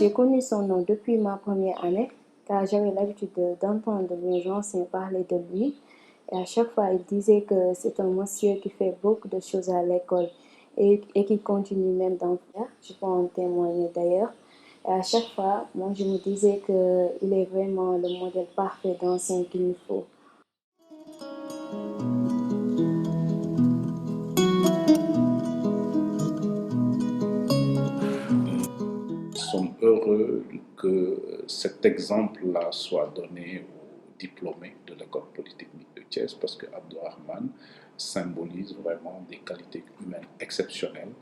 J'ai connu son nom depuis ma première année, car j'avais l'habitude d'entendre mes anciens parler de lui. Et à chaque fois, il disait que c'est un monsieur qui fait beaucoup de choses à l'école et qui continue même d'en faire. Je peux en témoigner d'ailleurs. Et à chaque fois, moi, je me disais qu'il est vraiment le modèle parfait d'enseigne qu'il nous faut. Nous sommes heureux que cet exemple-là soit donné aux diplômés de l'école polytechnique de Thiès parce que Abdourahmane symbolise vraiment des qualités humaines exceptionnelles,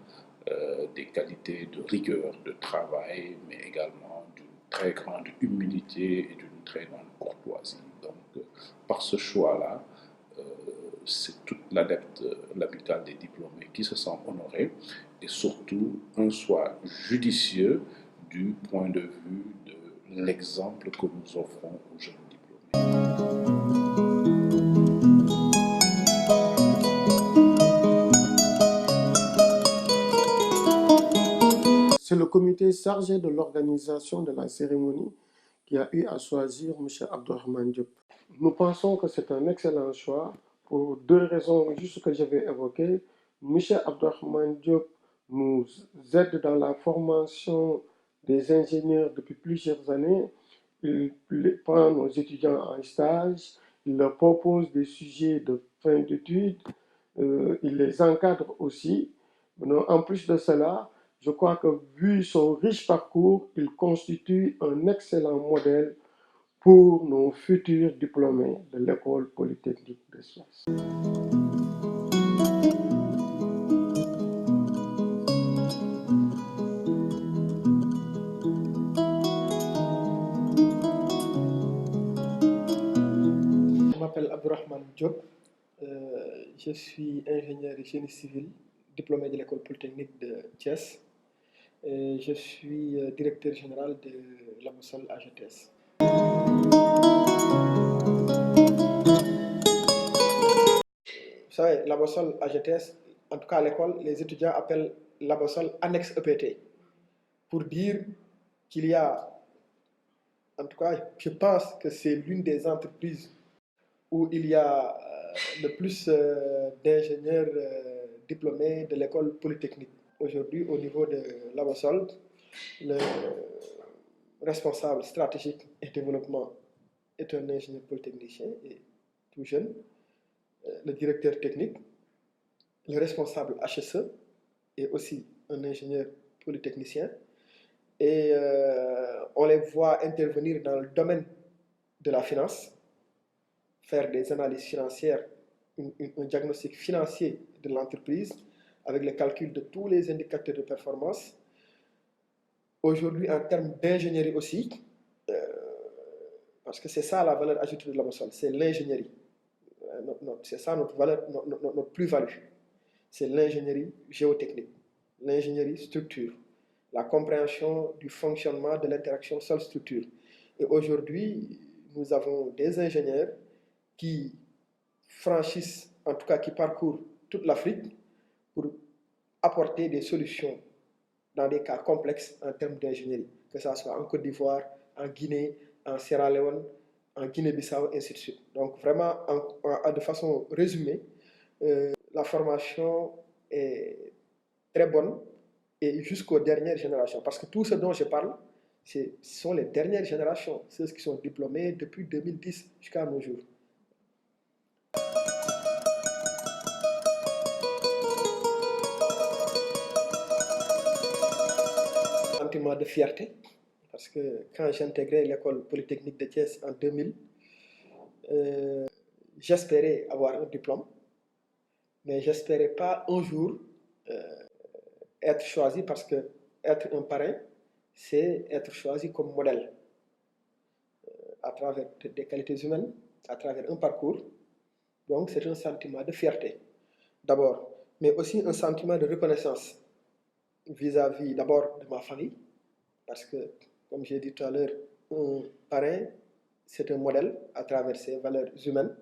des qualités de rigueur, de travail, mais également d'une très grande humilité et d'une très grande courtoisie. Donc, par ce choix-là, euh, c'est toute l'amicale des diplômés qui se sent honorée et surtout un choix judicieux du point de vue de l'exemple que nous offrons aux jeunes diplômés. C'est le comité chargé de l'organisation de la cérémonie qui a eu à choisir M. Abdourahmane Diop. Nous pensons que c'est un excellent choix pour deux raisons juste que je vais évoquer. M. Abdourahmane Diop nous aide dans la formation des ingénieurs depuis plusieurs années. Il prend nos étudiants en stage, il leur propose des sujets de fin d'études, il les encadre aussi. En plus de cela, je crois que vu son riche parcours, il constitue un excellent modèle pour nos futurs diplômés de l'école polytechnique de Thiès. Je m'appelle Abdourahmane Diop, je suis ingénieur génie civil, diplômé de l'école polytechnique de Thiès. Et je suis directeur général de la boussole AGTS. Vous savez, la boussole AGTS, en tout cas à l'école, les étudiants appellent la boussole annexe EPT, pour dire qu'il y a, en tout cas, je pense que c'est l'une des entreprises où il y a le plus d'ingénieurs diplômés de l'école polytechnique. Aujourd'hui, au niveau de la boussole, le responsable stratégique et développement est un ingénieur polytechnicien et tout jeune. Le directeur technique, le responsable HSE est aussi un ingénieur polytechnicien. Et on les voit intervenir dans le domaine de la finance, faire des analyses financières, un diagnostic financier de l'entreprise avec le calcul de tous les indicateurs de performance. Aujourd'hui, en termes d'ingénierie aussi, parce que c'est ça la valeur ajoutée de la boussole, c'est l'ingénierie. C'est ça notre valeur, notre plus-value. C'est l'ingénierie géotechnique, l'ingénierie structure, la compréhension du fonctionnement de l'interaction sol-structure. Et aujourd'hui, nous avons des ingénieurs qui franchissent, en tout cas qui parcourent toute l'Afrique pour apporter des solutions dans des cas complexes en termes d'ingénierie, que ce soit en Côte d'Ivoire, en Guinée, en Sierra Leone, en Guinée-Bissau, et ainsi de suite. Donc vraiment, de façon résumée, la formation est très bonne et jusqu'aux dernières générations. Parce que tout ce dont je parle, ce sont les dernières générations, ceux qui sont diplômés depuis 2010 jusqu'à nos jours. Sentiment de fierté, parce que quand j'ai intégré l'école polytechnique de Thiès en 2000, j'espérais avoir un diplôme, mais j'espérais pas un jour être choisi parce que être un parrain, c'est être choisi comme modèle à travers des qualités humaines, à travers un parcours. Donc c'est un sentiment de fierté, d'abord, mais aussi un sentiment de reconnaissance vis-à-vis d'abord de ma famille, parce que, comme j'ai dit tout à l'heure, un parrain, c'est un modèle à travers ses valeurs humaines.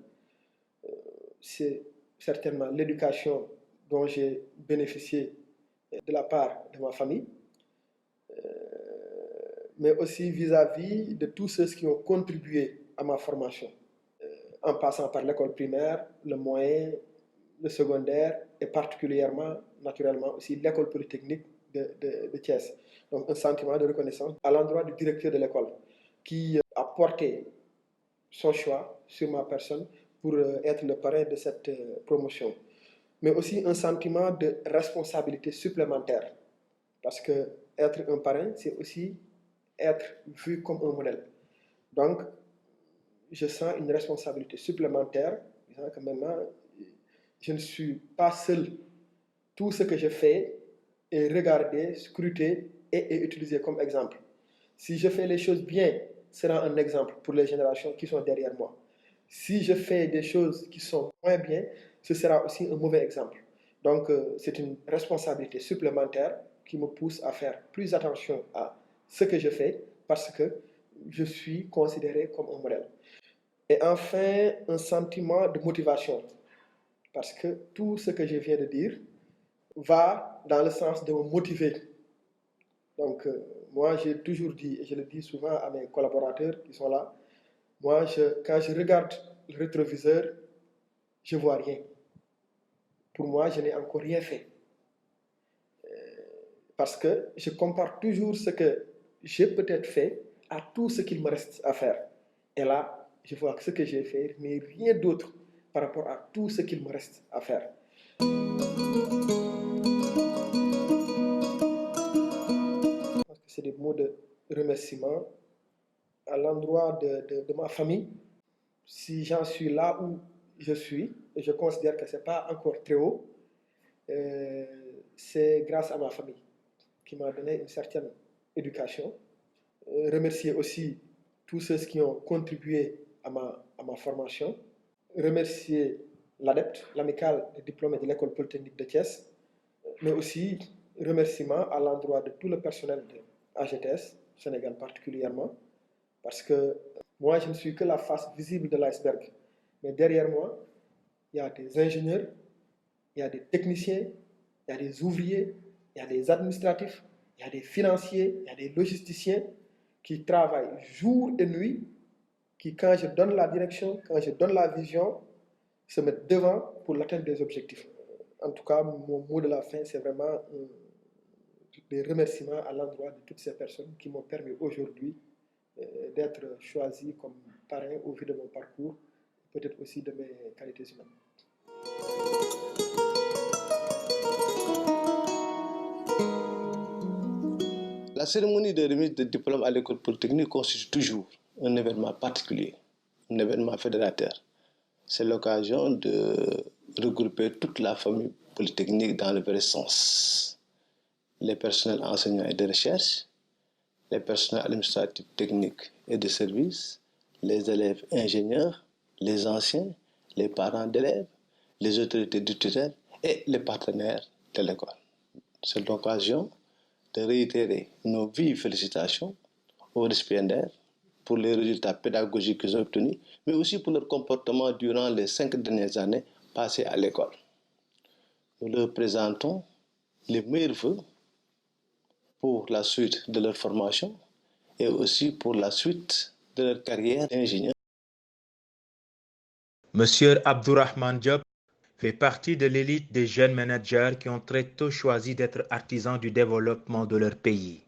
C'est certainement l'éducation dont j'ai bénéficié de la part de ma famille, mais aussi vis-à-vis de tous ceux qui ont contribué à ma formation, en passant par l'école primaire, le moyen, le secondaire et particulièrement, naturellement, aussi l'école polytechnique de Thiès. Donc un sentiment de reconnaissance à l'endroit du directeur de l'école qui a porté son choix sur ma personne pour être le parrain de cette promotion. Mais aussi un sentiment de responsabilité supplémentaire. Parce que être un parrain, c'est aussi être vu comme un modèle. Donc, je sens une responsabilité supplémentaire, disant que maintenant, je ne suis pas seul. Tout ce que je fais est regardé, scruté et utilisé comme exemple. Si je fais les choses bien, ce sera un exemple pour les générations qui sont derrière moi. Si je fais des choses qui sont moins bien, ce sera aussi un mauvais exemple. Donc, c'est une responsabilité supplémentaire qui me pousse à faire plus attention à ce que je fais parce que je suis considéré comme un modèle. Et enfin, un sentiment de motivation parce que tout ce que je viens de dire va dans le sens de me motiver. Donc, moi, j'ai toujours dit, et je le dis souvent à mes collaborateurs qui sont là, moi, quand je regarde le rétroviseur, je ne vois rien. Pour moi, je n'ai encore rien fait. Parce que je compare toujours ce que j'ai peut-être fait à tout ce qu'il me reste à faire. Et là, je vois que ce que j'ai fait n'est rien d'autre par rapport à tout ce qu'il me reste à faire. C'est des mots de remerciement à l'endroit de ma famille. Si j'en suis là où je suis, et je considère que ce n'est pas encore très haut, c'est grâce à ma famille qui m'a donné une certaine éducation. Remercier aussi tous ceux qui ont contribué à ma formation. Remercier l'ADEPT, l'amicale des diplômés de l'école polytechnique de Thiès, mais aussi remerciements à l'endroit de tout le personnel de AGTS, Sénégal particulièrement, parce que moi, je ne suis que la face visible de l'iceberg. Mais derrière moi, il y a des ingénieurs, il y a des techniciens, il y a des ouvriers, il y a des administratifs, il y a des financiers, il y a des logisticiens qui travaillent jour et nuit, qui, quand je donne la direction, quand je donne la vision, se mettent devant pour l'atteinte des objectifs. En tout cas, mon mot de la fin, c'est vraiment des remerciements à l'endroit de toutes ces personnes qui m'ont permis aujourd'hui d'être choisi comme parrain au vu de mon parcours, peut-être aussi de mes qualités humaines. La cérémonie de remise de diplôme à l'école polytechnique constitue toujours un événement particulier, un événement fédérateur. C'est l'occasion de regrouper toute la famille polytechnique dans le vrai sens. Les personnels enseignants et de recherche, les personnels administratifs, techniques et de services, les élèves ingénieurs, les anciens, les parents d'élèves, les autorités de tutelle et les partenaires de l'école. C'est l'occasion de réitérer nos vives félicitations aux récipiendaires pour les résultats pédagogiques qu'ils ont obtenus, mais aussi pour leur comportement durant les 5 dernières années passées à l'école. Nous leur présentons les meilleurs vœux pour la suite de leur formation et aussi pour la suite de leur carrière d'ingénieur. Monsieur Abdourahmane Diop fait partie de l'élite des jeunes managers qui ont très tôt choisi d'être artisans du développement de leur pays.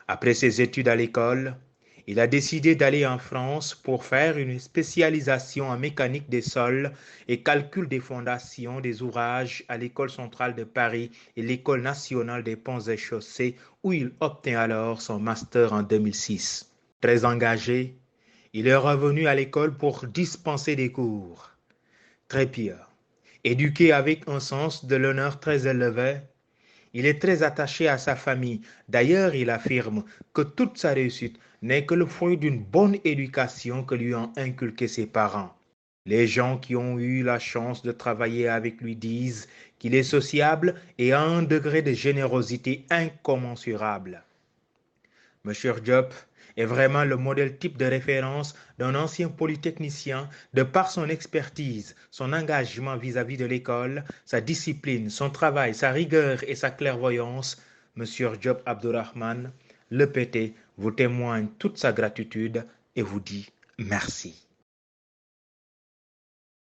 Après ses études à l'école, il a décidé d'aller en France pour faire une spécialisation en mécanique des sols et calcul des fondations des ouvrages à l'École centrale de Paris et l'École nationale des ponts et chaussées, où il obtint alors son master en 2006. Très engagé, il est revenu à l'école pour dispenser des cours. Très pieux, éduqué avec un sens de l'honneur très élevé, il est très attaché à sa famille. D'ailleurs, il affirme que toute sa réussite n'est que le fruit d'une bonne éducation que lui ont inculqué ses parents. Les gens qui ont eu la chance de travailler avec lui disent qu'il est sociable et a un degré de générosité incommensurable. Monsieur Diop est vraiment le modèle type de référence d'un ancien polytechnicien de par son expertise, son engagement vis-à-vis de l'école, sa discipline, son travail, sa rigueur et sa clairvoyance. Monsieur Diop Abdourahmane le PT vous témoigne toute sa gratitude et vous dit merci.